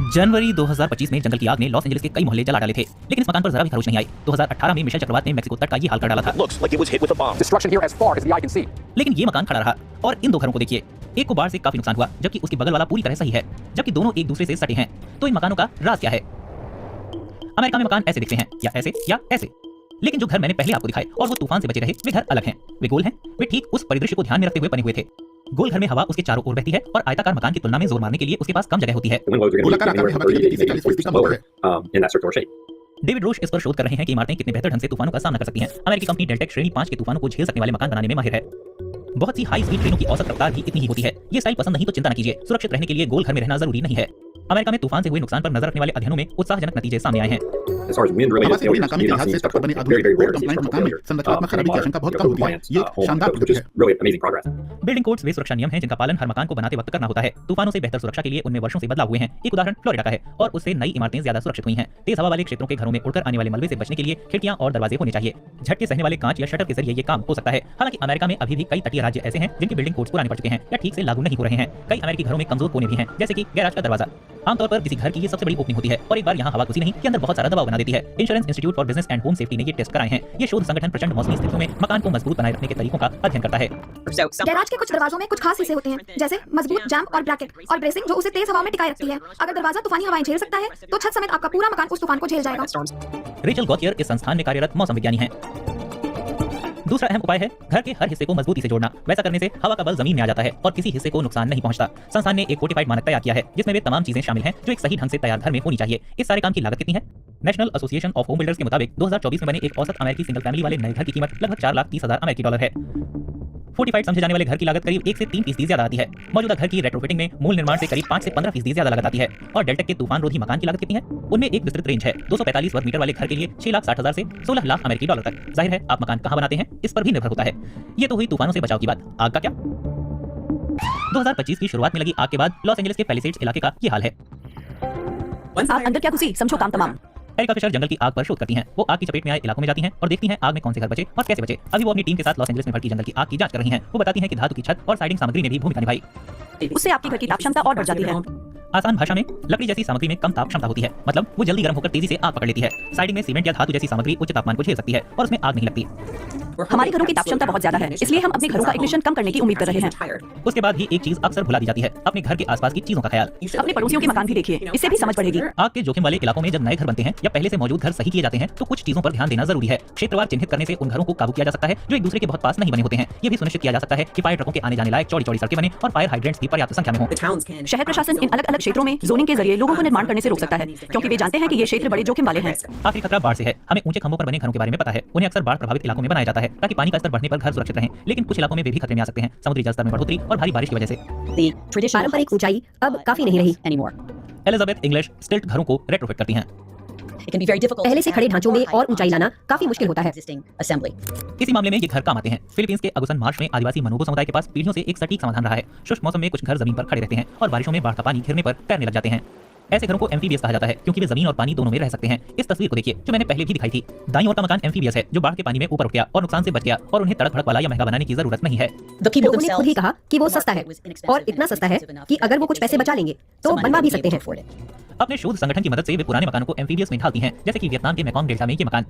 जनवरी 2025 में जंगल की आग ने लॉस एंजलिस के कई मोहल्ले जला डाले थे, लेकिन इस मकान पर जरा भी खरोच नहीं आई। 2018 में मिशेल चक्रवात ने मेक्सिको तट का ये हाल कर डाला था। लेकिन ये मकान खड़ा रहा। और इन दो घरों को देखिए, एक को बाढ़ से काफी नुकसान हुआ, जबकि उसके बगल वाला पूरी तरह सही है, जबकि दोनों एक दूसरे से सटे हैं। तो इन मकानों का राज क्या है? अमेरिका में मकान ऐसे दिखते हैं, या ऐसे या ऐसे। लेकिन जो घर मैंने पहले आपको दिखाए और वो तूफान से बचे रहे, वे घर अलग हैं। वे गोल हैं, वे ठीक उस परिदृश्य को ध्यान में रखते हुए बने हुए थे। गोल घर में हवा उसके चारों ओर बहती है और आयताकार मकान की तुलना में जोर मारने के लिए उसके पास कम जगह होती है। डेविड रोश इस पर शोध कर रहे हैं कि इमारतें कितने बेहतर ढंग से तूफानों का सामना कर सकती हैं। अमेरिकी कंपनी डेल्टेक श्रेणी 5 के तूफानों को झेल सकने वाले मकान बनाने में माहिर है। बहुत सी हाई स्पीड ट्रेनों की औसत रफ्तार भी इतनी ही होती है। ये स्टाइल पसंद नहीं तो चिंता न कीजिए, सुरक्षित रहने के लिए गोल घर में रहना जरूरी नहीं है। अमेरिका में तूफान से हुए नुकसान पर नजर रखने वाले अध्ययनों में उत्साहजनक नतीजे सामने आए हैं। हवा से हुई नाकामी के लिहाज से तट पर बने आधुनिक कोड कंप्लायंट मकान में संरचनात्मक खराबी की आशंका बहुत कम होती है। ये शानदार प्रगति है। बिल्डिंग कोड्स वे सुरक्षा नियम हैं जिनका पालन हर मकान को बनाते वक्त करना होता है। तूफानों से बेहतर सुरक्षा के लिए उनमें वर्षों से बदलाव हुए हैं। एक उदाहरण फ्लोरिडा का है और उससे नई इमारतें ज्यादा सुरक्षित हुई हैं। तेज हवा वाले क्षेत्रों के घरों में उड़कर आने वाले मलबे से बचने के लिए खिड़कियां और दरवाजे होने चाहिए। झटके सहने वाले कांच या शटर के जरिए ये काम हो सकता है। हालांकि अमेरिका में अभी भी कई तटीय राज्य ऐसे हैं जिनके बिल्डिंग कोड्स पुराने पड़ चुके हैं या ठीक से लागू नहीं हो रहे हैं। कई अमेरिकी घरों में कमजोर कोने भी हैं, जैसे कि गैराज का दरवाजा। आमतौर पर किसी घर की ये सबसे बड़ी ओपनिंग होती है और एक बार यहाँ हवा घुसी नहीं के अंदर बहुत सारा दबाव बना देती है। Insurance institute for business and home safety ने ये टेस्ट कराए हैं। ये शोध संगठन प्रचंड मौसमी स्थितियों में मकान को मजबूत बनाए रखने के तरीकों का अध्ययन करता है। गैराज के कुछ दरवाजों में कुछ खास हिस्से होते हैं, जैसे मजबूत जैम्प और ब्रैकेट और ब्रेसिंग, जो उसे तेज हवा में टिकाए रखती है। अगर दरवाजा तूफानी हवाएं झेल सकता है तो छत समेत आपका पूरा मकान उस तूफान को झेल जाएगा। रेचल गॉथियर इस संस्थान में कार्यरत मौसम विज्ञानी हैं। दूसरा अहम उपाय है घर के हर हिस्से को मजबूती से जोड़ना। वैसा करने से हवा का बल जमीन में आ जाता है और किसी हिस्से को नुकसान नहीं पहुंचता। संस्थान ने एक कोडिफाइड मानक तैयार किया है जिसमें वे तमाम चीजें शामिल हैं जो एक सही ढंग से तैयार घर में होनी चाहिए। इस सारे काम की लागत कितनी है? National association of home builders के मुताबिक 2024 में बने एक औसत अमेरिकी सिंगल फैमिली वाले नए घर की कीमत लगभग 4,30,000 अमेरिकी डॉलर है। फोर्टिफाइड समझे जाने वाले घर की लागत करीब 1 से 3% ज्यादा आती है। मौजूदा घर की रेट्रोफिटिंग में मूल निर्माण से करीब 5 से 15% ज्यादा लागत आती है। और डेल्टेक के तूफान रोधी मकान की लागत कितनी है? उनमें एक विस्तृत रेंज है। 245 वर्ग मीटर वाले घर के लिए 6,60,000 से 16 लाख अमेरिकी डॉलर तक। जाहिर है आप मकान कहां बनाते हैं इस पर भी निर्भर होता है। ये तो हुई तूफानों से बचाव की बात। आग का क्या? 2025 की शुरुआत में लगी आग के बाद लॉस एंजलिस के पैलिसेड्स इलाके का ये हाल है। आप अंदर क्या घुसी, समझो काम तमाम। एरिका फिशर जंगल की आग पर शोध करती हैं। वो आग की चपेट में आए इलाकों में जाती हैं और देखती हैं आग में कौन से घर बचे और कैसे बचे। अभी वो अपनी टीम के साथ लॉस एंजलिस में भड़की जंगल की आग की जांच कर रही हैं। वो बताती हैं कि धातु की छत और साइडिंग सामग्री ने भी भूमिका निभाई। उससे आपके घर की ताप क्षमता और बढ़ जाती है। आसान भाषा में लकड़ी जैसी सामग्री में कम ताप क्षमता होती है, मतलब वो जल्दी गर्म होकर तेजी से आग पकड़ लेती है। साइडिंग में सीमेंट या धातु जैसी सामग्री उच्च तापमान को झेल सकती है और उसमें आग नहीं लगती। हमारे घरों की ताप क्षमता बहुत ज्यादा है, इसलिए हम अपने घरों का इग्निशन कम करने की उम्मीद कर रहे हैं। उसके बाद ही एक चीज अक्सर भुला दी जाती है, अपने घर के आसपास की चीजों का ख्याल। अपने पड़ोसियों के मकान भी देखिए, इससे भी समझ बढ़ेगी। आग के जोखिम वाले इलाकों में जब नए घर बनते हैं या पहले से मौजूद घर सही किए जाते हैं तो कुछ चीजों पर ध्यान देना जरूरी है। क्षेत्रवार चिन्हित करने से उन घरों को काबू किया जा सकता है जो एक दूसरे के बहुत पास नहीं बने होते हैं। ये भी सुनिश्चित किया जा सकता है कि फायर ट्रकों के आने जाने लायक चौड़ी-चौड़ी सड़कें बने और फायर हाइड्रेंट्स भी पर्याप्त संख्या में हों। शहर प्रशासन इन अलग-अलग क्षेत्रों में जोनिंग के जरिए लोगों को निर्माण करने से रोक सकता है, क्योंकि वे जानते हैं कि ये क्षेत्र बड़े जोखिम वाले हैं। आखिरी खतरा बाढ़ से है। हमें ऊंचे खंभों पर बने घरों के बारे में पता है। उन्हें अक्सर बाढ़ प्रभावित इलाकों में बनाया जाता है ताकि पानी का स्तर बढ़ने पर घर सुरक्षित रहें, लेकिन कुछ इलाकों में वे भी खतरे में आ सकते हैं समुद्री जल स्तर में बढ़ोतरी और भारी बारिश की वजह से। पारंपरिक ऊंचाई अब काफी नहीं रही। एलिजाबेथ इंग्लिश स्टिल्ट घरों को रेट्रोफिट करती हैं। पहले से खड़े ढांचों में और ऊंचाई लाना काफी मुश्किल होता है। इसी मामले में ये घर काम आते हैं। फिलीपींस के अगुसन मार्श में आदिवासी मनोबो समुदाय के पास पीढ़ियों से एक सटीक समाधान रहा है। शुष्क मौसम में कुछ घर जमीन पर खड़े रहते हैं और बारिशों में बाढ़ का पानी घिरने पर तैरने लग जाते हैं। ऐसे घरों को एम्फीबियस कहा जाता है क्योंकि वे जमीन और पानी दोनों में रह सकते हैं। इस तस्वीर को देखिए जो मैंने पहले भी दिखाई थी। दाईं ओर का मकान एम्फीबियस है जो बाढ़ के पानी में ऊपर उठ गया और नुकसान से बच गया और उन्हें तड़क भड़क वाला या महंगा बनाने की जरूरत नहीं है। लोगों ने खुद ही कहा कि वो सस्ता है और इतना सस्ता है कि अगर वो कुछ पैसे बचा लेंगे तो बनवा भी सकते हैं। अपने शोध संगठन की मदद से वे पुराने मकानों को एम्फीबियस में ढालती हैं, जैसे कि वियतनाम के मेकोंग डेल्टा में ये मकान।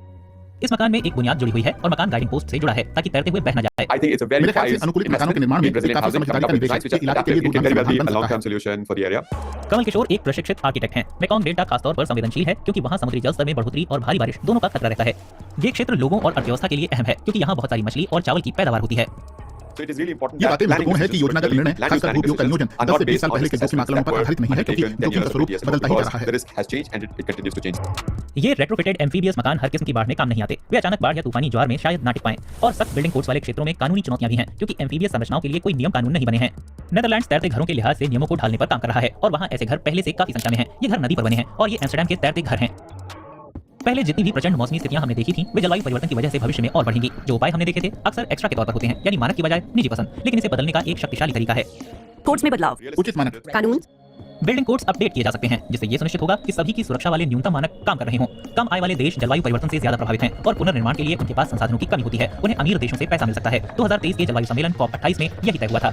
इस मकान में एक बुनियाद जुड़ी हुई है और मकान गाइडिंग पोस्ट से जुड़ा है ताकि तैरते हुए बह न जाए। मेरे ख्याल से अनुकूलित मकानों के निर्माण में काफी समझदारी का निवेश है। इलाके के लिए दूरगामी समाधान बन सकता है। कमल किशोर एक प्रशिक्षित आर्किटेक्ट हैं। मेकोंग डेल्टा खासतौर पर संवेदनशील है क्योंकि वहाँ समुद्री जल स्तर में बढ़ोतरी और भारी बारिश दोनों का खतरा रहता है। ये क्षेत्र लोगों और अर्थव्यवस्था के लिए अहम है क्योंकि यहाँ बहुत सारी मछली और चावल की पैदावार होती है। ये बातें महत्वपूर्ण है कि योजनागत निर्णय खासकर उपयोग का नियोजन 10 से 20 साल पहले के जोखिम आकलनों पर आधारित नहीं है, क्योंकि जोखिम का स्वरूप बदलता ही जा रहा है। ये रेट्रोफिटेड एम्फीबियस मकान हर किस्म की बाढ़ में काम नहीं आते। वे अचानक बाढ़ या तूफानी ज्वार में शायद ना टिक पाएं और सख्त बिल्डिंग कोड्स वाले क्षेत्रों में कानूनी चुनौतियां भी हैं क्योंकि एम्फीबियस संरचनाओं के लिए कोई नियम कानून नहीं बने हैं। नेदरलैंड्स तैरते घरों के लिहाज से नियमों को ढालने पर काम कर रहा है और वहाँ ऐसे घर पहले से काफी संख्या में हैं। ये घर नदी पर बने हैं और ये एम्स्टर्डम के तैरते घर हैं। पहले जितनी भी प्रचंड मौसमी स्थितियां हमने देखी थी वे जलवायु परिवर्तन की वजह से भविष्य में और बढ़ेंगी। जो उपाय हमने देखे थे अक्सर एक्स्ट्रा के तौर पर होते हैं, यानी मानक की बजाय निजी पसंद, लेकिन इसे बदलने का एक शक्तिशाली तरीका है। कोड्स में बदलाव, उचित मानक कानून, बिल्डिंग कोड्स अपडेट किए जा सकते हैं जिससे ये सुनिश्चित होगा कि सभी की सुरक्षा वाले न्यूनतम मानक काम कर रहे हों। कम आय वाले देश जलवायु परिवर्तन से ज्यादा प्रभावित हैं और पुनर्निर्माण के लिए उनके पास संसाधनों की कमी होती है। उन्हें अमीर देशों से पैसा मिल सकता है। 2023 के जलवायु सम्मेलन COP28 में यही तय हुआ था।